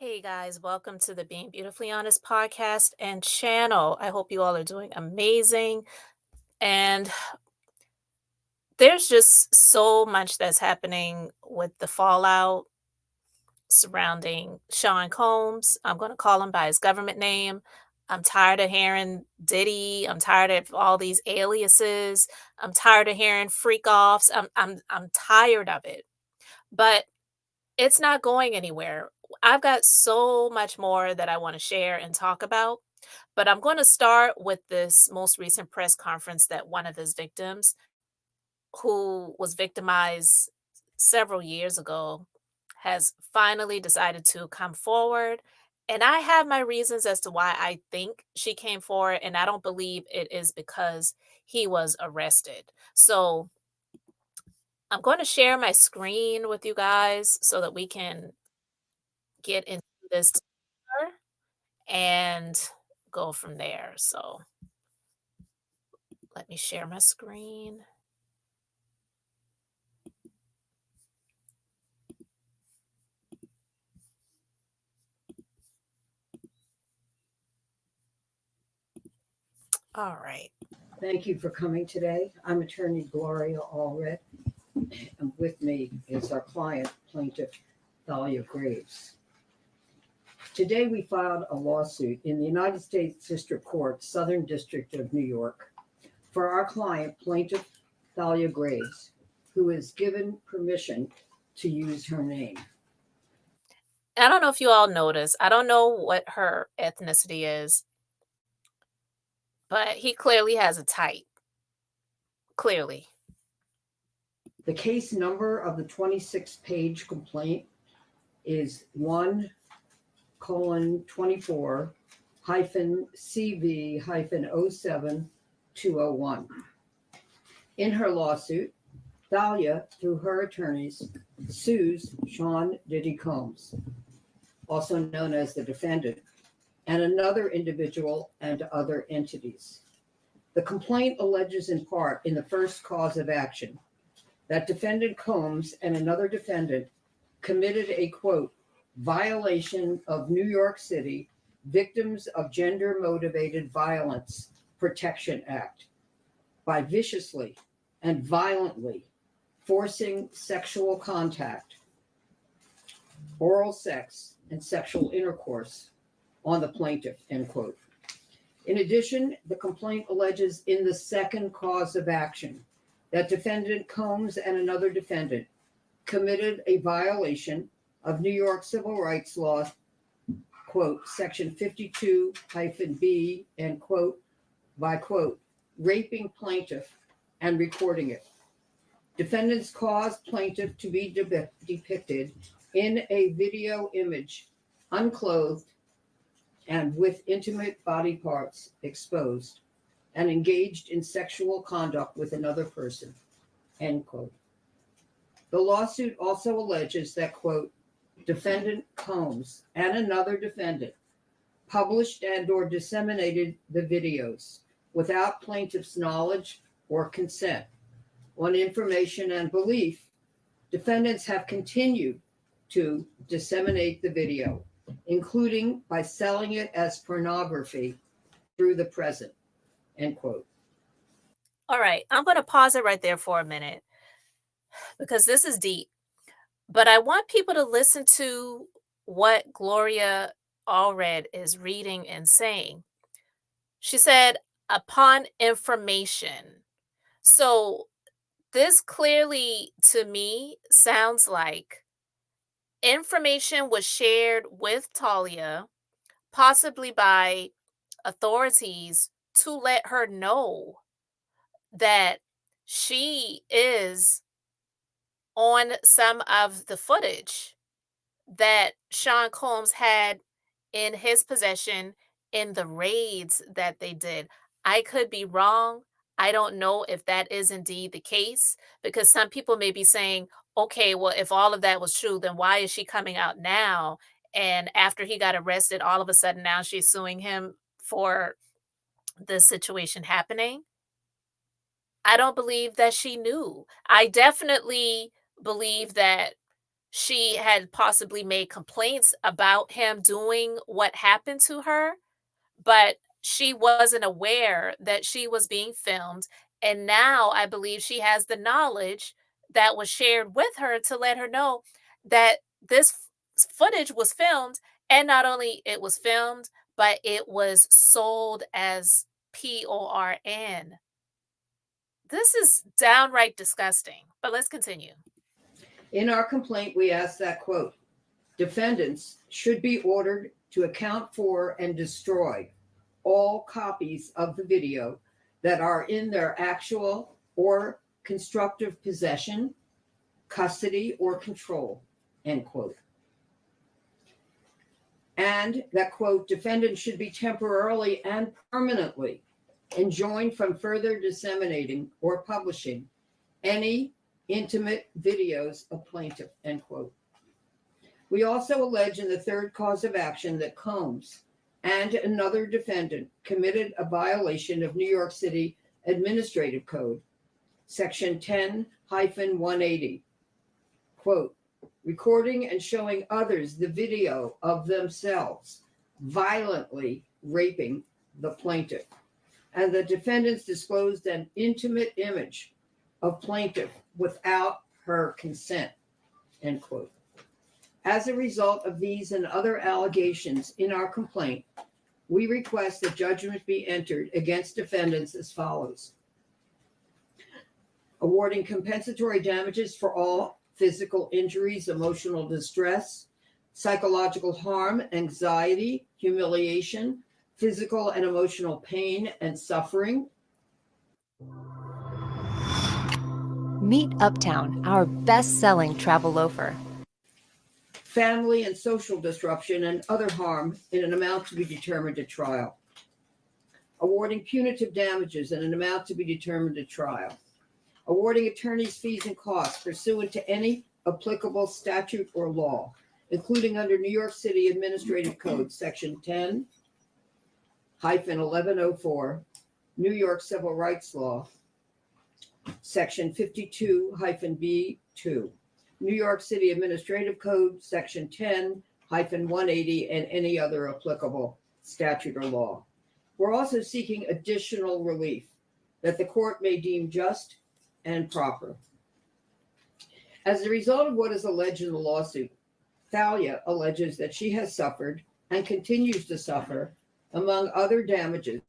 Hey guys, welcome to the Being Beautifully Honest podcast and channel. I hope you all are doing amazing. And there's just so much that's happening with the fallout surrounding Sean Combs. I'm going to call him by his government name. I'm tired of hearing Diddy. I'm tired of all these aliases. I'm tired of hearing freak offs. I'm tired of it. But it's not going anywhere. I've got so much more that I want to share and talk about, but I'm going to start with this most recent press conference that one of his victims, who was victimized several years ago, has finally decided to come forward. And I have my reasons as to why I think she came forward, and I don't believe it is because he was arrested. So I'm going to share my screen with you guys so that we can get into this together and go from there. So let me share my screen. All right. Thank you for coming today. I'm attorney Gloria Allred, and with me is our client, plaintiff Thalia Graves. Today we filed a lawsuit in the United States District Court, Southern District of New York, for our client, plaintiff Thalia Graves, who is given permission to use her name. I don't know if you all noticed. I don't know what her ethnicity is, but he clearly has a type. Clearly. The case number of the 26-page complaint is 1:24-CV-07-201. In her lawsuit, Thalia, through her attorneys, sues Sean Diddy Combs, also known as the defendant, and another individual and other entities. The complaint alleges in part in the first cause of action that defendant Combs and another defendant committed a, quote, violation of New York City Victims of Gender Motivated Violence Protection Act by viciously and violently forcing sexual contact, oral sex, and sexual intercourse on the plaintiff, end quote. In addition, the complaint alleges in the second cause of action that defendant Combs and another defendant committed a violation of New York civil rights law, quote, section 52-B, end quote, by, quote, raping plaintiff and recording it. Defendants caused plaintiff to be depicted in a video image, unclothed and with intimate body parts exposed, and engaged in sexual conduct with another person, end quote. The lawsuit also alleges that, quote, defendant Combs and another defendant published and or disseminated the videos without plaintiff's knowledge or consent. On information and belief, defendants have continued to disseminate the video, including by selling it as pornography through the present, end quote. All right. I'm going to pause it right there for a minute because this is deep. But I want people to listen to what Gloria Allred is reading and saying. She said, upon information. So this clearly to me sounds like information was shared with Talia, possibly by authorities, to let her know that she is on some of the footage that Sean Combs had in his possession in the raids that they did. I could be wrong. I don't know if that is indeed the case, because some people may be saying, okay, well, if all of that was true, then why is she coming out now? And after he got arrested, all of a sudden now she's suing him for this situation happening. I don't believe that she knew. I definitely believe that she had possibly made complaints about him doing what happened to her, but she wasn't aware that she was being filmed, and now I believe she has the knowledge that was shared with her to let her know that this footage was filmed, and not only it was filmed, but it was sold as PORN. This is downright disgusting, but let's continue. In our complaint, we ask that, quote, defendants should be ordered to account for and destroy all copies of the video that are in their actual or constructive possession, custody, or control, end quote. And that, quote, defendants should be temporarily and permanently enjoined from further disseminating or publishing any intimate videos of plaintiff, end quote. We also allege in the third cause of action that Combs and another defendant committed a violation of New York City Administrative Code, Section 10-180, quote, recording and showing others the video of themselves violently raping the plaintiff. And the defendants disclosed an intimate image of plaintiff without her consent, end quote. As a result of these and other allegations in our complaint, we request that judgment be entered against defendants as follows. Awarding compensatory damages for all physical injuries, emotional distress, psychological harm, anxiety, humiliation, physical and emotional pain and suffering. Meet Uptown, our best-selling travel loafer. Family and social disruption and other harm in an amount to be determined at trial. Awarding punitive damages in an amount to be determined at trial. Awarding attorneys' fees and costs pursuant to any applicable statute or law, including under New York City Administrative Code, Section 10-1104, New York Civil Rights Law, Section 52-B2, New York City Administrative Code, Section 10-180, and any other applicable statute or law. We're also seeking additional relief that the court may deem just and proper. As a result of what is alleged in the lawsuit, Thalia alleges that she has suffered and continues to suffer, among other damages,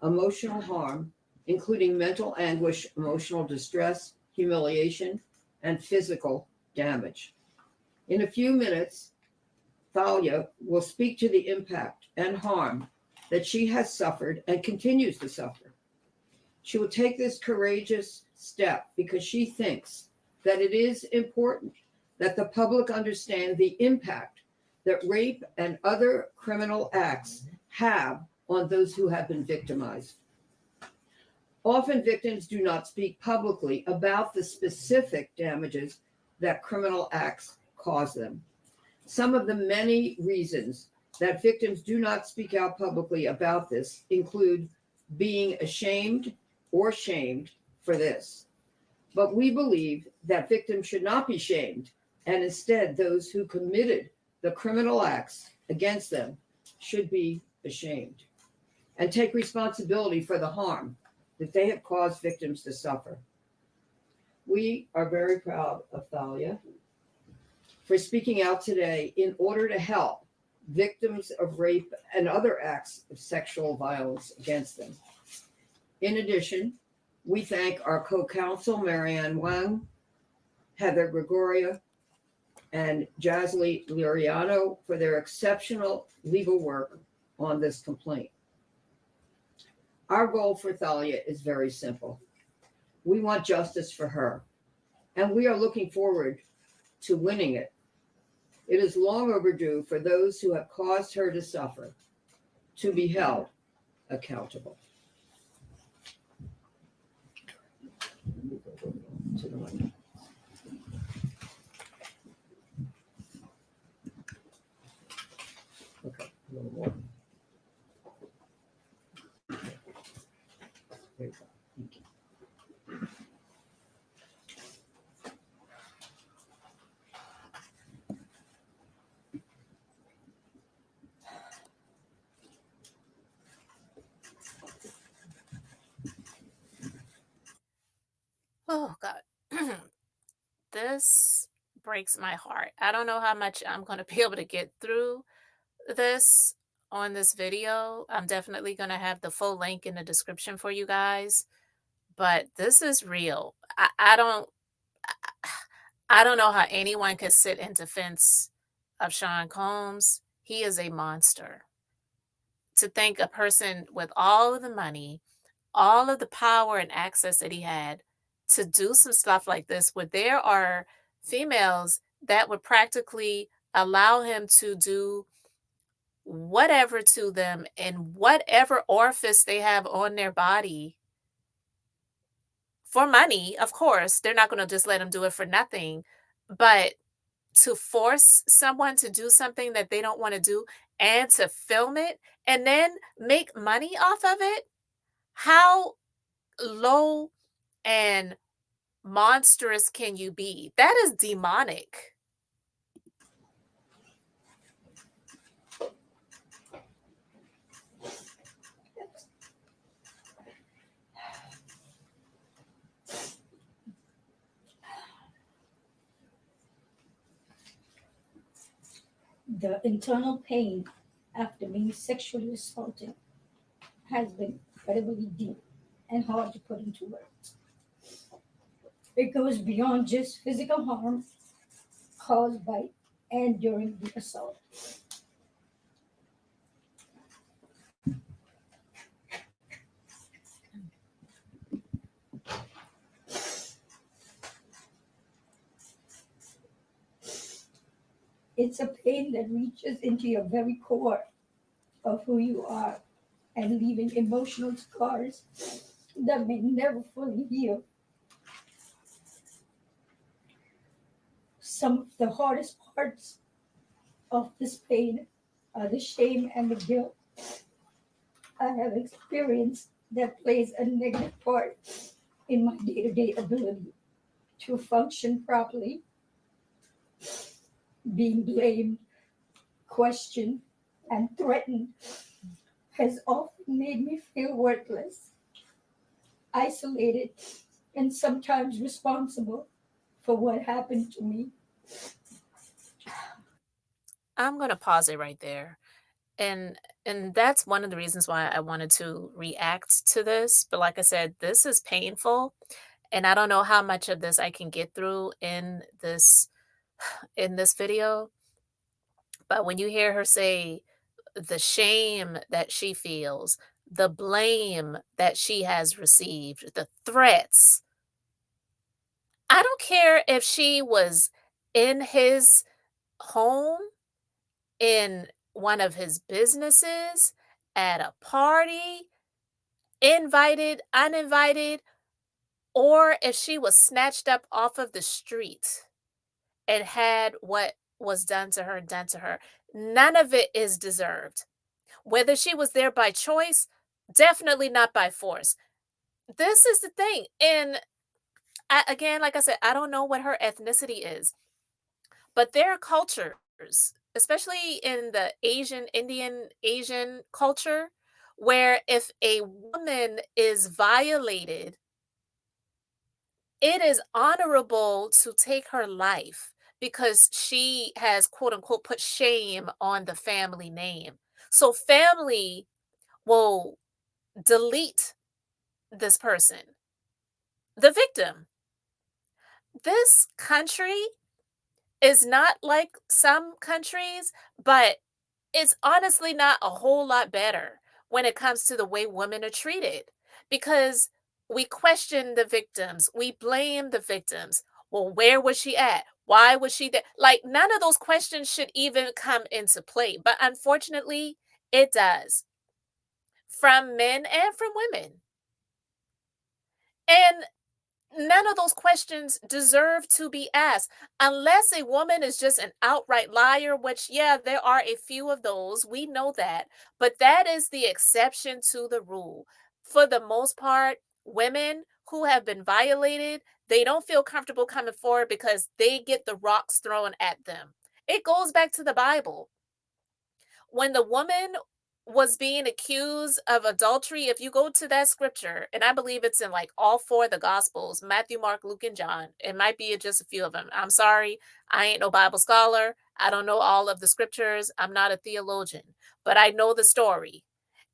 emotional harm, including mental anguish, emotional distress, humiliation, and physical damage. In a few minutes, Thalia will speak to the impact and harm that she has suffered and continues to suffer. She will take this courageous step because she thinks that it is important that the public understand the impact that rape and other criminal acts have on those who have been victimized. Often victims do not speak publicly about the specific damages that criminal acts cause them. Some of the many reasons that victims do not speak out publicly about this include being ashamed or shamed for this. But we believe that victims should not be shamed, and instead those who committed the criminal acts against them should be ashamed and take responsibility for the harm that they have caused victims to suffer. We are very proud of Thalia for speaking out today in order to help victims of rape and other acts of sexual violence against them. In addition, we thank our co-counsel, Marianne Wang, Heather Gregoria, and Jasly Liriano for their exceptional legal work on this complaint. Our goal for Thalia is very simple. We want justice for her, and we are looking forward to winning it. It is long overdue for those who have caused her to suffer to be held accountable. To the mic. Okay, a little more. There you go. Thank you. this breaks my heart. I don't know how much I'm going to be able to get through this on this video. I'm definitely going to have the full link in the description for you guys, but this is real. I don't know how anyone could sit in defense of Sean Combs. He is a monster. To think a person with all of the money, all of the power and access that he had to do some stuff like this, where there are females that would practically allow him to do whatever to them in whatever orifice they have on their body for money. Of course, they're not going to just let him do it for nothing, but to force someone to do something that they don't want to do and to film it and then make money off of it, how low and monstrous can you be? That is demonic. The internal pain after being sexually assaulted has been incredibly deep and hard to put into words. It goes beyond just physical harm caused by and during the assault. It's a pain that reaches into your very core of who you are and leaving emotional scars that may never fully heal. Some of the hardest parts of this pain are the shame and the guilt I have experienced that plays a negative part in my day to day ability to function properly. Being blamed, questioned, and threatened has often made me feel worthless, isolated, and sometimes responsible for what happened to me. I'm going to pause it right there. And that's one of the reasons why I wanted to react to this. But like I said, this is painful, and I don't know how much of this I can get through in this video. But when you hear her say the shame that she feels, the blame that she has received, the threats, I don't care if she was in his home, in one of his businesses, at a party, invited, uninvited, or if she was snatched up off of the street and had what was done to her. None of it is deserved. Whether she was there by choice, definitely not by force. This is the thing. And again, like I said, I don't know what her ethnicity is, but there are cultures, especially in the Indian Asian culture, where if a woman is violated, it is honorable to take her life because she has, quote unquote, put shame on the family name. So family will delete this person, the victim. This country is not like some countries, but it's honestly not a whole lot better when it comes to the way women are treated because we question the victims, we blame the victims. Well, where was she at? Why was she there? Like, none of those questions should even come into play. But unfortunately, it does from men and from women. And none of those questions deserve to be asked unless a woman is just an outright liar, which, yeah, there are a few of those. We know that. But that is the exception to the rule. For the most part, women who have been violated, they don't feel comfortable coming forward because they get the rocks thrown at them. It goes back to the Bible. When the woman was being accused of adultery. If you go to that scripture, and I believe it's in like all four of the gospels, Matthew, Mark, Luke, and John. It might be just a few of them. I'm sorry, I ain't no Bible scholar. I don't know all of the scriptures. I'm not a theologian, but I know the story.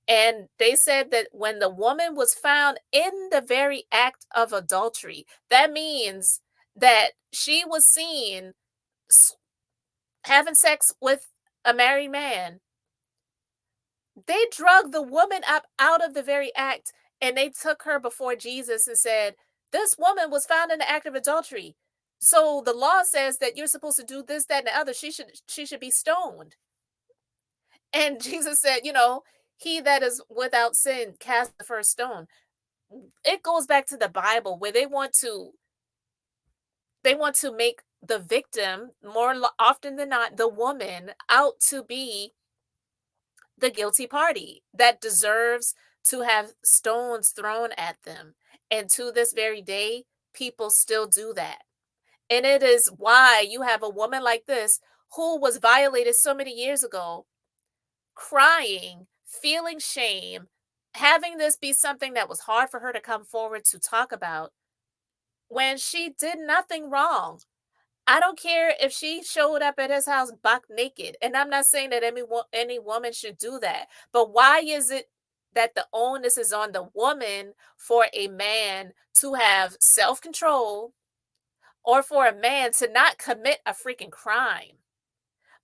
And they said that when the woman was found in the very act of adultery, that means that she was seen s- having sex with a married man. They drug the woman up out of the very act, and they took her before Jesus and said, "This woman was found in the act of adultery. So the law says that you're supposed to do this, that, and the other. She should be stoned." And Jesus said, "He that is without sin cast the first stone." It goes back to the Bible where they want to make the victim often than not the woman out to be the guilty party that deserves to have stones thrown at them. And to this very day, people still do that. And it is why you have a woman like this who was violated so many years ago, crying, feeling shame, having this be something that was hard for her to come forward to talk about when she did nothing wrong. I don't care if she showed up at his house buck naked, and I'm not saying that any woman should do that, but why is it that the onus is on the woman for a man to have self-control or for a man to not commit a freaking crime?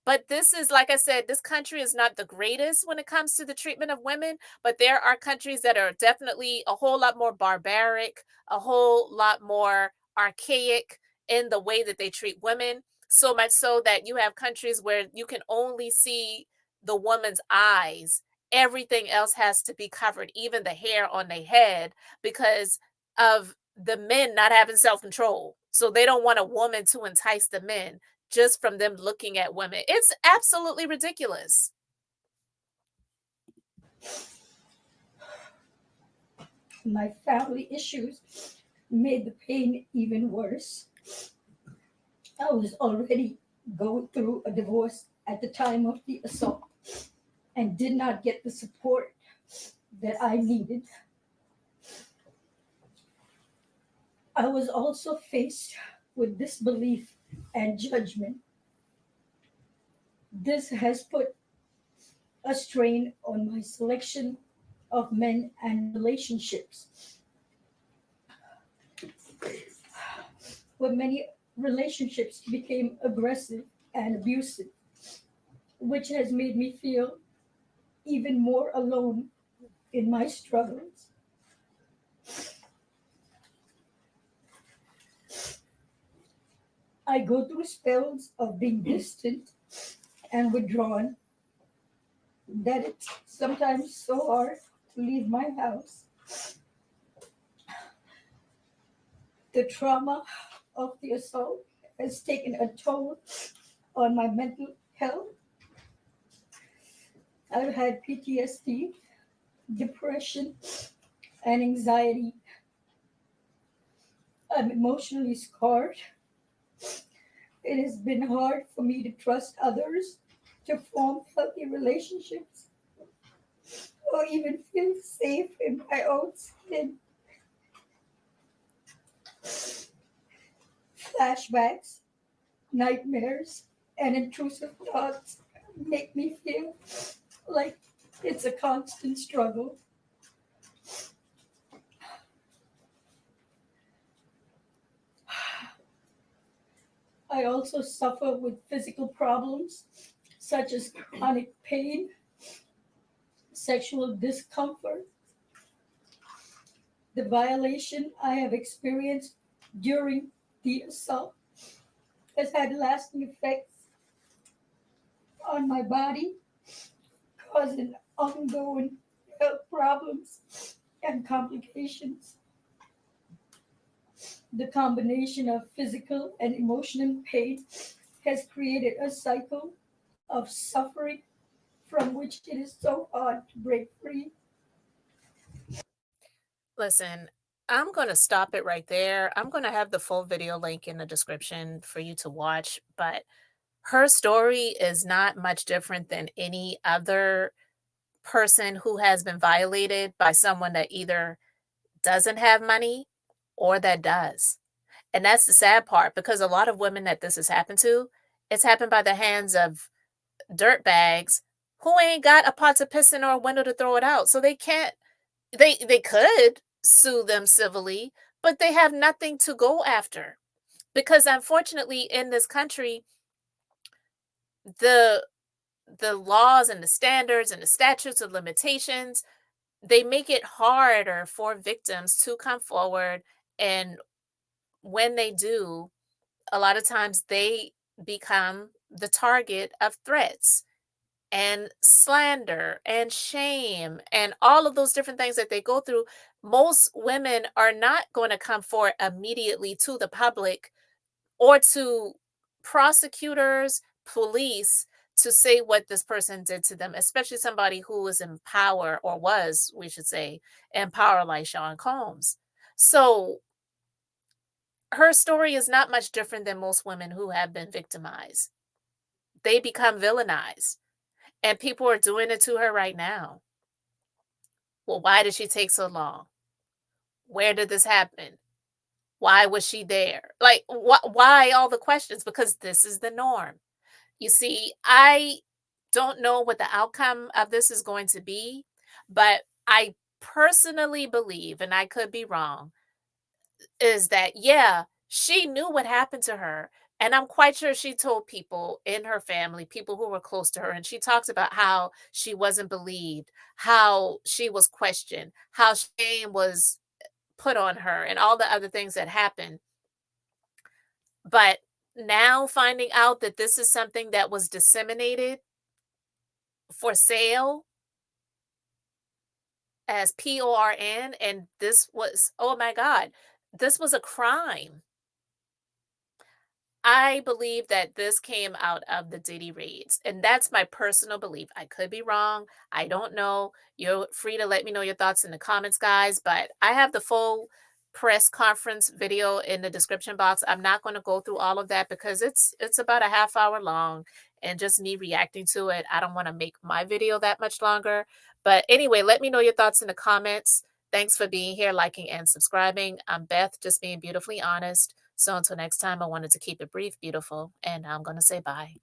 But this is, like I said, this country is not the greatest when it comes to the treatment of women, but there are countries that are definitely a whole lot more barbaric, a whole lot more archaic in the way that they treat women. So much so that you have countries where you can only see the woman's eyes. Everything else has to be covered, even the hair on their head, because of the men not having self control. So they don't want a woman to entice the men just from them looking at women. It's absolutely ridiculous. My family issues made the pain even worse. I was already going through a divorce at the time of the assault and did not get the support that I needed. I was also faced with disbelief and judgment. This has put a strain on my selection of men and relationships. Where many relationships became aggressive and abusive, which has made me feel even more alone in my struggles. I go through spells of being distant and withdrawn that it's sometimes so hard to leave my house. The trauma of the assault has taken a toll on my mental health. I've had PTSD, depression, and anxiety. I'm emotionally scarred. It has been hard for me to trust others, to form healthy relationships, or even feel safe in my own skin. Flashbacks, nightmares, and intrusive thoughts make me feel like it's a constant struggle. I also suffer with physical problems such as chronic pain, sexual discomfort. The violation I have experienced during the assault has had lasting effects on my body, causing ongoing health problems and complications. The combination of physical and emotional pain has created a cycle of suffering from which it is so hard to break free. Listen, I'm going to stop it right there. I'm going to have the full video link in the description for you to watch, but her story is not much different than any other person who has been violated by someone that either doesn't have money or that does. And that's the sad part, because a lot of women that this has happened to, it's happened by the hands of dirt bags who ain't got a pot to piss in or a window to throw it out. So they can't, they could sue them civilly, but they have nothing to go after. Because unfortunately in this country, the the laws and the standards and the statutes of limitations, they make it harder for victims to come forward. And when they do, a lot of times they become the target of threats and slander and shame and all of those different things that they go through. Most women are not going to come forward immediately to the public or to prosecutors, police, to say what this person did to them, especially somebody who was in power, or was, we should say, in power, like Sean Combs. So her story is not much different than most women who have been victimized. They become villainized, and people are doing it to her right now. Well, why did she take so long? Where did this happen? Why was she there? Like, why all the questions? Because this is the norm. You see, I don't know what the outcome of this is going to be, but I personally believe, and I could be wrong, is that, yeah, she knew what happened to her. And I'm quite sure she told people in her family, people who were close to her, and she talks about how she wasn't believed, how she was questioned, how shame was put on her, and all the other things that happened. But now finding out that this is something that was disseminated for sale as PORN, and this was, oh my God, this was a crime. I believe that this came out of the Diddy raids, and that's my personal belief. I could be wrong. I don't know. You're free to let me know your thoughts in the comments, guys, but I have the full press conference video in the description box. I'm not going to go through all of that because it's about a half hour long, and just me reacting to it. I don't want to make my video that much longer. But anyway, let me know your thoughts in the comments. Thanks for being here, liking, and subscribing. I'm Beth, just being beautifully honest. So until next time, I wanted to keep it brief, beautiful, and I'm going to say bye.